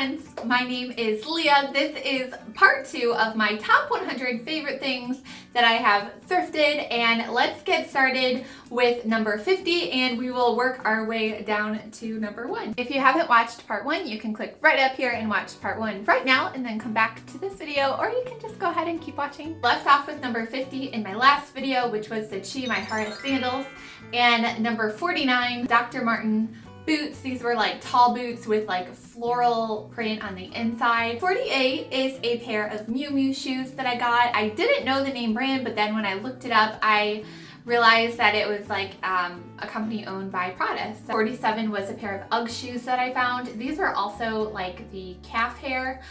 friends, my name is Leah. This is part 2 of my top 100 favorite things that I have thrifted, and let's get started with number 50 and we will work our way down to number 1. If you haven't watched part 1, you can click right up here and watch part 1 right now and then come back to this video, or you can just go ahead and keep watching. Left off with number 50 in my last video, which was the Chi My Heart sandals, and number 49, Dr. Martin boots. These were like tall boots with like floral print on the inside. 48 is a pair of Miu Miu shoes that I got. I didn't know the name brand, but then when I looked it up, I realized that it was like a company owned by Prada. So 47 was a pair of UGG shoes that I found. These were also like the calf hair,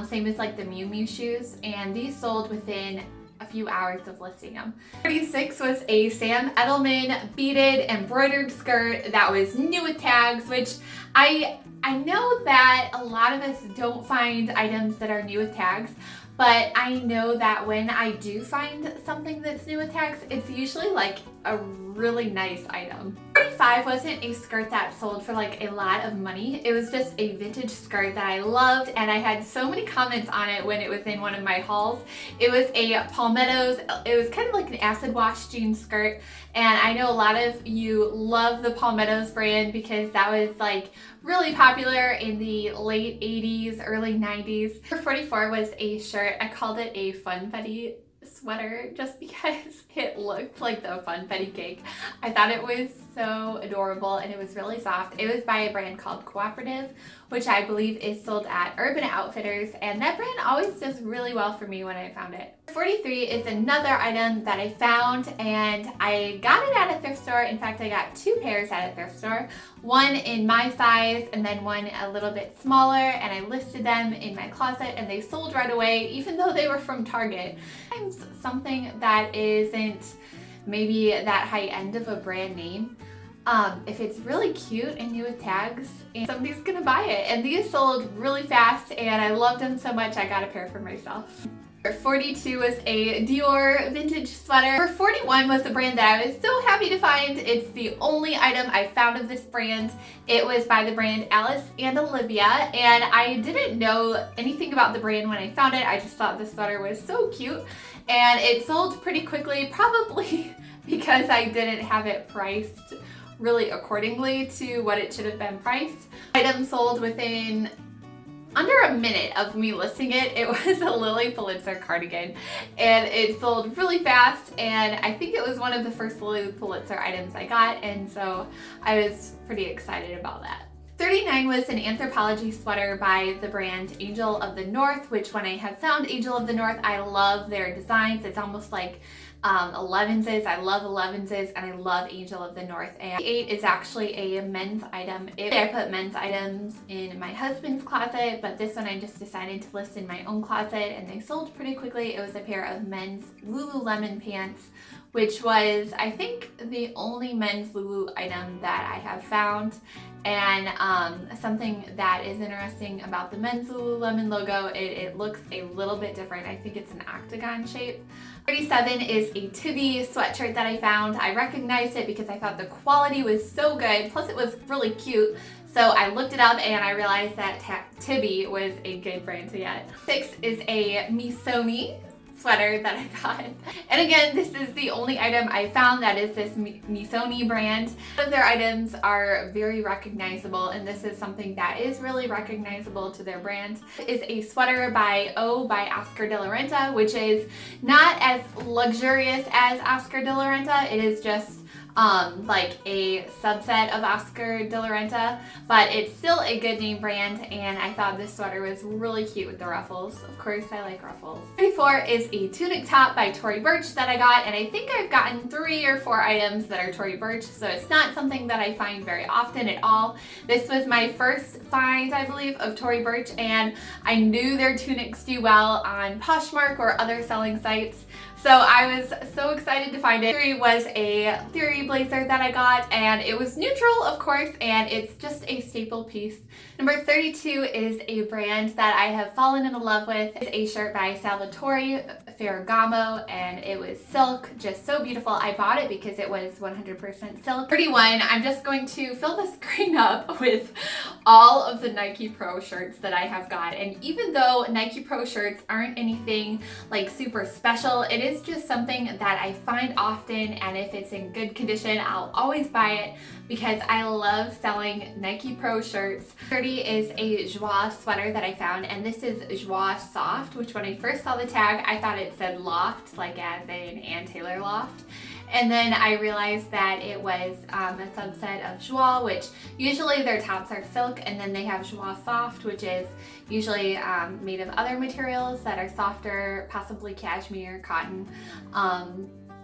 same as like the Miu Miu shoes, and these sold within a few hours of listing them. 46 was a Sam Edelman beaded embroidered skirt that was new with tags, which I know that a lot of us don't find items that are new with tags, but I know that when I do find something that's new with tags, it's usually like a really nice item. 45 wasn't a skirt that sold for like a lot of money. It was just a vintage skirt that I loved, and I had so many comments on it when it was in one of my hauls. It was a Palmetto's. It was kind of like an acid wash jean skirt, and I know a lot of you love the Palmetto's brand because that was like really popular in the late 80s, early 90s. 44 was a shirt. I called it a funfetti sweater just because it looked like the funfetti cake. I thought it was so adorable and it was really soft. It was by a brand called Cooperative, which I believe is sold at Urban Outfitters, and that brand always does really well for me when I found it. 43 is another item that I found, and I got it at a thrift store. In fact, I got 2 pairs at a thrift store, one in my size and then one a little bit smaller, and I listed them in my closet and they sold right away even though they were from Target. Something that isn't maybe that high end of a brand name, if it's really cute and new with tags, and somebody's gonna buy it. And these sold really fast and I loved them so much I got a pair for myself. 42 was a Dior vintage sweater. 41 was the brand that I was so happy to find. It's the only item I found of this brand. It was by the brand Alice and Olivia, and I didn't know anything about the brand when I found it. I just thought the sweater was so cute, and it sold pretty quickly, probably because I didn't have it priced really accordingly to what it should have been priced. Item sold within under a minute of me listing it. It was a Lily Pulitzer cardigan, and it sold really fast, and I think it was one of the first Lily Pulitzer items I got, and so I was pretty excited about that. 39 was an Anthropologie sweater by the brand Angel of the North, which when I have found Angel of the North, I love their designs. It's almost like 11s. I love 11s, and I love Angel of the North. And 8 is actually a men's item. I put men's items in my husband's closet, but this one I just decided to list in my own closet, and they sold pretty quickly. It was a pair of men's Lululemon pants, which was, I think, the only men's Lulu item that I have found. And something that is interesting about the men's Lululemon logo, it looks a little bit different. I think it's an octagon shape. 37 is a Tibby sweatshirt that I found. I recognized it because I thought the quality was so good, plus it was really cute. So I looked it up and I realized that Tibby was a good brand to get. 6 is a Missoni sweater that I got. And again, this is the only item I found that is this Missoni brand. Some of their items are very recognizable, and this is something that is really recognizable to their brand. It is a sweater by Oscar de la Renta, which is not as luxurious as Oscar de la Renta. It is just like a subset of Oscar de la Renta, but it's still a good name brand, and I thought this sweater was really cute with the ruffles. Of course, I like ruffles. 34 is a tunic top by Tory Burch that I got, and I think I've gotten 3 or 4 items that are Tory Burch, so it's not something that I find very often at all. This was my first find, I believe, of Tory Burch, and I knew their tunics do well on Poshmark or other selling sites, so I was so excited to find it. 3 was a Theory blazer that I got, and it was neutral, of course, and it's just a staple piece. Number 32 is a brand that I have fallen in love with. It's a shirt by Salvatore Ferragamo, and it was silk, just so beautiful. I bought it because it was 100% silk. 31, I'm just going to fill the screen up with all of the Nike Pro shirts that I have got. And even though Nike Pro shirts aren't anything like super special, it is just something that I find often, and if it's in good condition, I'll always buy it because I love selling Nike Pro shirts. 30 is a Joie sweater that I found, and this is Joie Soft, which when I first saw the tag, I thought it said loft, like as in Ann Taylor loft. And then I realized that it was a subset of Joie, which usually their tops are silk, and then they have Joie Soft, which is usually made of other materials that are softer, possibly cashmere, cotton,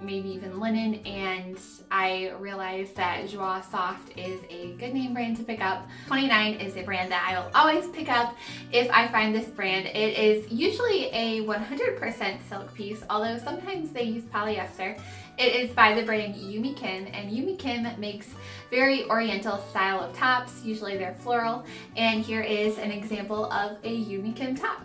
maybe even linen. And I realized that Joie Soft is a good name brand to pick up. 29 is a brand that I will always pick up if I find this brand. It is usually a 100% silk piece, although sometimes they use polyester. It is by the brand Yumi Kim, and Yumi Kim makes very oriental style of tops. Usually they're floral, and here is an example of a Yumi Kim top.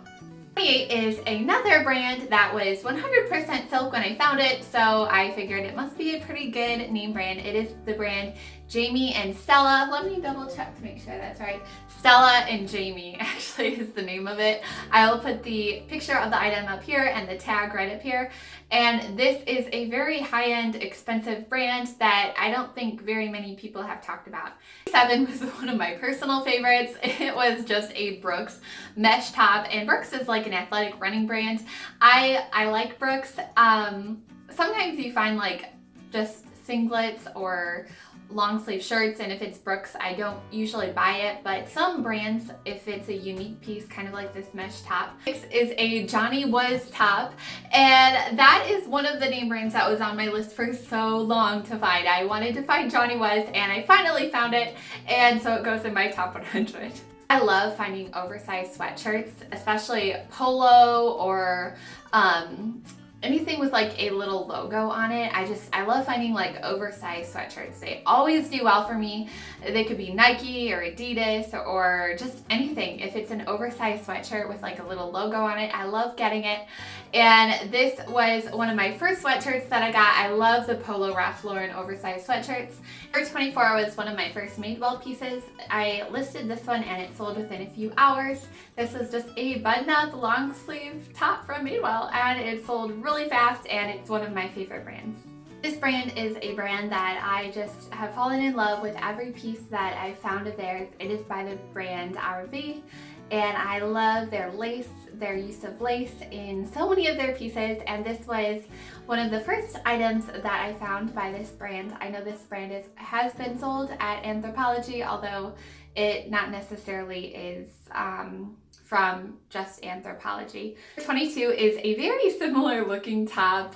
28 is another brand that was 100% silk when I found it, so I figured it must be a pretty good name brand. It is the brand Jamie and Stella. Let me double check to make sure that's right. Stella and Jamie actually is the name of it. I will put the picture of the item up here and the tag right up here. And this is a very high-end, expensive brand that I don't think very many people have talked about. 7 was one of my personal favorites. It was just a Brooks mesh top, and Brooks is like an athletic running brand. I like Brooks. Sometimes you find like just singlets or long sleeve shirts, and if it's Brooks, I don't usually buy it, but some brands, if it's a unique piece, kind of like this mesh top. This is a Johnny Was top, and that is one of the name brands that was on my list for so long to find. I wanted to find Johnny Was, and I finally found it, and so it goes in my top 100. I love finding oversized sweatshirts, especially polo or anything with like a little logo on it. I love finding like oversized sweatshirts. They always do well for me. They could be Nike or Adidas or just anything. If it's an oversized sweatshirt with like a little logo on it, I love getting it. And this was one of my first sweatshirts that I got. I love the Polo Ralph Lauren oversized sweatshirts. Number 24 was one of my first Madewell pieces. I listed this one and it sold within a few hours. This is just a button-up long sleeve top from Madewell, and it sold really fast, and it's one of my favorite brands. This brand is a brand that I just have fallen in love with every piece that I've found of theirs. It is by the brand RV, and I love their lace, their use of lace in so many of their pieces, and this was one of the first items that I found by this brand. I know this brand has been sold at Anthropologie, although it not necessarily is from just Anthropologie. 22 is a very similar looking top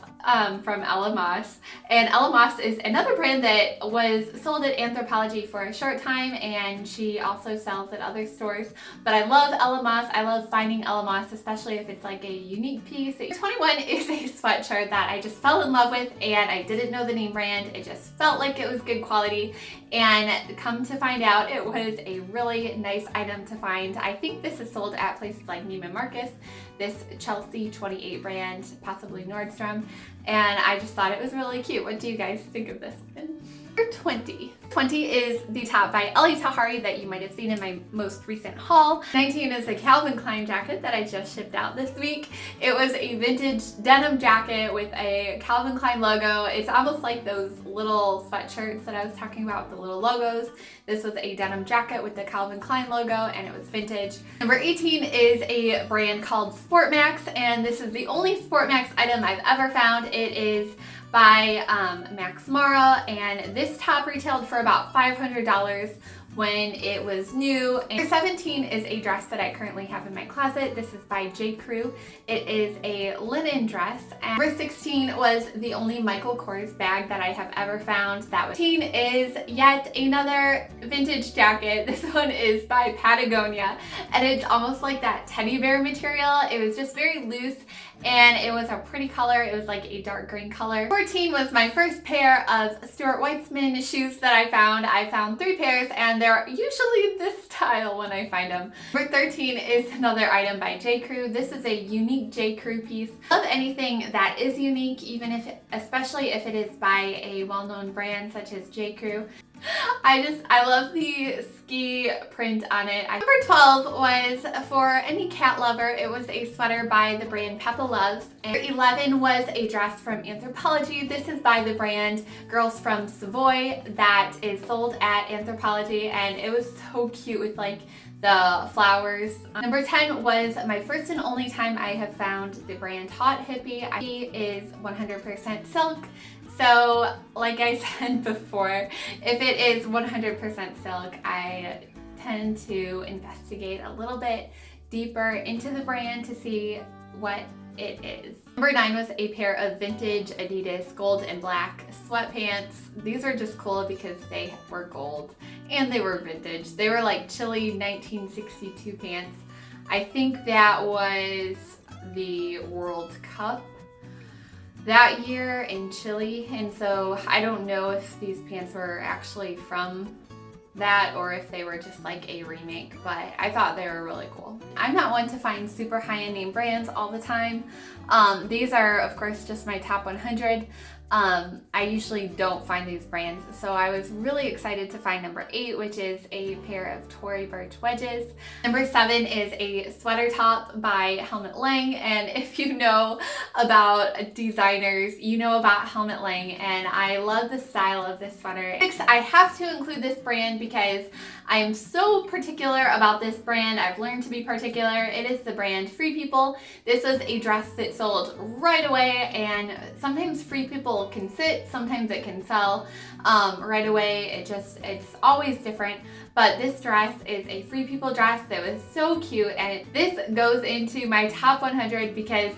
from Ella Moss, and Ella Moss is another brand that was sold at Anthropologie for a short time, and she also sells at other stores. But I love Ella Moss. I love finding Ella Moss, especially if it's like a unique piece. 21 is a sweatshirt that I just fell in love with, and I didn't know the name brand. It just felt like it was good quality, and come to find out, it was a really nice item to find. I think this is sold at places like Neiman Marcus, this Chelsea 28 brand, possibly Nordstrom, and I just thought it was really cute. What do you guys think of this one? 20. 20 is the top by Ellie Tahari that you might have seen in my most recent haul. 19 is a Calvin Klein jacket that I just shipped out this week. It was a vintage denim jacket with a Calvin Klein logo. It's almost like those little sweatshirts that I was talking about with the little logos. This was a denim jacket with the Calvin Klein logo, and it was vintage. Number 18 is a brand called Sport Max, and this is the only Sport Max item I've ever found. It is by Max Mara, and this top retailed for about $500 when it was new. And 17 is a dress that I currently have in my closet. This is by J. Crew. It is a linen dress. And number 16 was the only Michael Kors bag that I have ever found. That was 18 is yet another vintage jacket. This one is by Patagonia, and it's almost like that teddy bear material. It was just very loose, and it was a pretty color. It was like a dark green color. 14 was my first pair of Stuart Weitzman shoes that I found. I found 3 pairs, and they're usually this style when I find them. Number 13 is another item by J. Crew. This is a unique J. Crew piece. I love anything that is unique, even if, especially if it is by a well-known brand such as J. Crew. I love the ski print on it. Number 12 was for any cat lover. It was a sweater by the brand Peppa Loves. And 11 was a dress from Anthropologie. This is by the brand Girls from Savoy that is sold at Anthropologie, and it was so cute with like the flowers. Number 10 was my first and only time I have found the brand Hot Hippie. It is 100% silk. So, like I said before, if it is 100% silk, I tend to investigate a little bit deeper into the brand to see what it is. Number 9 was a pair of vintage Adidas gold and black sweatpants. These are just cool because they were gold and they were vintage. They were like chilly 1962 pants. I think that was the World Cup that year in Chile, and so I don't know if these pants were actually from that or if they were just like a remake, but I thought they were really cool. I'm not one to find super high-end name brands all the time. These are of course just my top 100. I usually don't find these brands, so I was really excited to find number 8, which is a pair of Tory Burch wedges. Number 7 is a sweater top by Helmut Lang, and if you know about designers, you know about Helmut Lang, and I love the style of this sweater. 6, I have to include this brand because I am so particular about this brand. I've learned to be particular. It is the brand Free People. This was a dress that sold right away, and sometimes Free People can sit, sometimes it can sell right away. It's always different, but this dress is a Free People dress that was so cute, and this goes into my top 100 because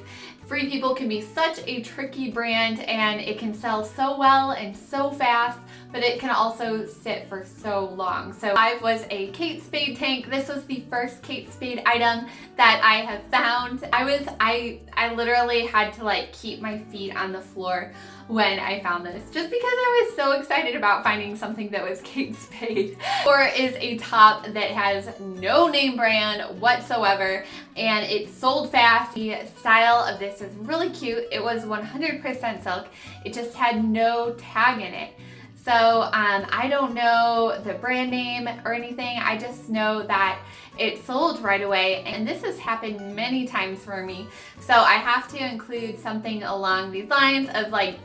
Free People can be such a tricky brand and it can sell so well and so fast, but it can also sit for so long. So 5 was a Kate Spade tank. This was the first Kate Spade item that I have found. I literally had to like keep my feet on the floor when I found this, just because I was so excited about finding something that was Kate Spade. 4 is a top that has no name brand whatsoever, and it sold fast. The style of this is really cute. It was 100% silk. It just had no tag in it. So I don't know the brand name or anything. I just know that it sold right away, and this has happened many times for me. So I have to include something along these lines of like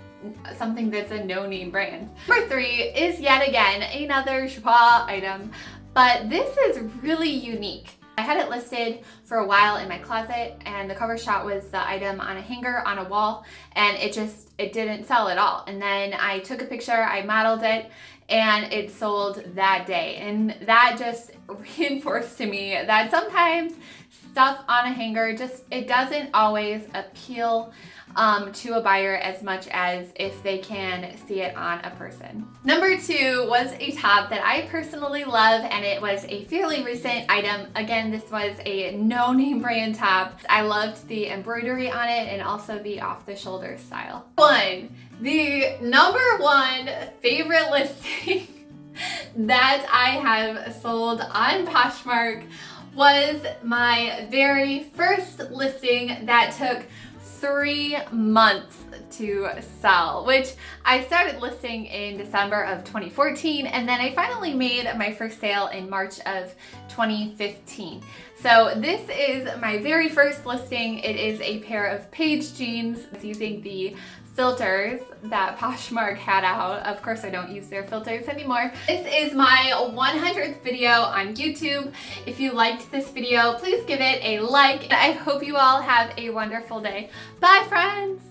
something that's a no-name brand. Number 3 is yet again another Schwa item, but this is really unique. I had it listed for a while in my closet, and the cover shot was the item on a hanger on a wall, and it didn't sell at all. And then I took a picture, I modeled it, and it sold that day. And that just reinforced to me that sometimes stuff on a hanger it doesn't always appeal to a buyer as much as if they can see it on a person. Number 2 was a top that I personally love, and it was a fairly recent item. Again, this was a no-name brand top. I loved the embroidery on it and also the off-the-shoulder style. The number 1 favorite listing that I have sold on Poshmark was my very first listing that took 3 months to sell, which I started listing in December of 2014, and then I finally made my first sale in March of 2015. So this is my very first listing. It is a pair of Paige jeans using the filters that Poshmark had out. Of course, I don't use their filters anymore. This is my 100th video on YouTube. If you liked this video, please give it a like. I hope you all have a wonderful day. Bye, friends!